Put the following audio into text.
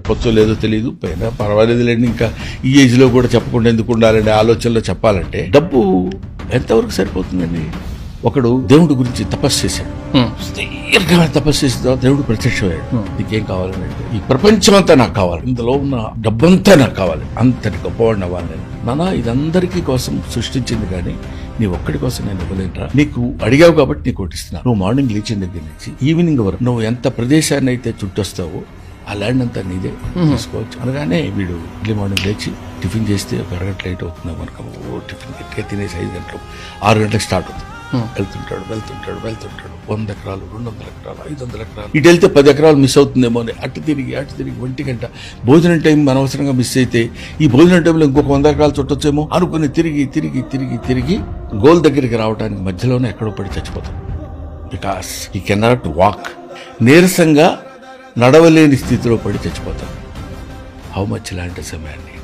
చెప్పొచ్చో లేదో తెలియదు, పైన పర్వాలేదు లేండి, ఇంకా ఈ ఏజ్ లో కూడా చెప్పకుండా ఎందుకు ఉండాలండి ఆలోచనలో చెప్పాలంటే డబ్బు ఎంతవరకు సరిపోతుందండి. ఒకడు దేవుడి గురించి తపస్సు చేశాడు, దీర్ఘమైన తపస్సు చేసిన తర్వాత దేవుడు ప్రత్యక్షమయ్యాడు. నీకేం కావాలని అంటే, ఈ ప్రపంచం అంతా నాకు కావాలి, ఇందులో ఉన్న డబ్బంతా నాకు కావాలి, అంతటి గొప్పవాడిని అవ్వాలి నేను. నానా ఇదందరికీ కోసం సృష్టించింది కానీ నీ ఒక్కడి కోసం నేను ఇవ్వలేనురా. నీకు అడిగావు కాబట్టి నీకు కొట్టిస్తున్నా. నువ్వు మార్నింగ్ లేచిన దగ్గర నుంచి ఈవినింగ్ వరకు నువ్వు ఎంత ప్రదేశాన్ని అయితే చుట్టొస్తావో ఆ ల్యాండ్ అంతా నీదే తీసుకోవచ్చు అనగానే వీడు ఎర్లీ మార్నింగ్ లేచి టిఫిన్ చేస్తే ఒక అరగంట లేట్ అవుతుంది మనకు. టిఫిన్ గట్టిగా తినేసి 5 గంటలు 6 గంటలకు స్టార్ట్ అవుతుంది. వెళ్తుంటాడు 100 ఎకరాలు 200 ఎకరాలు 500 ఎకరాలు ఇటు వెళ్తే 10 ఎకరాలు మిస్ అవుతుందేమో అని అటు తిరిగి 1 గంట. భోజనం టైం అనవసరంగా మిస్ అయితే ఈ భోజనం టైంలో ఇంకొక 100 ఎకరాలు చుట్టొచ్చేమో అనుకుని తిరిగి గోల్ దగ్గరికి రావడానికి మధ్యలోనే ఎక్కడో పడి చచ్చిపోతాడు. Because he cannot walk. నీరసంగా నడవలేని స్థితిలో పడి చచ్చిపోతాడు. How much land is a man need?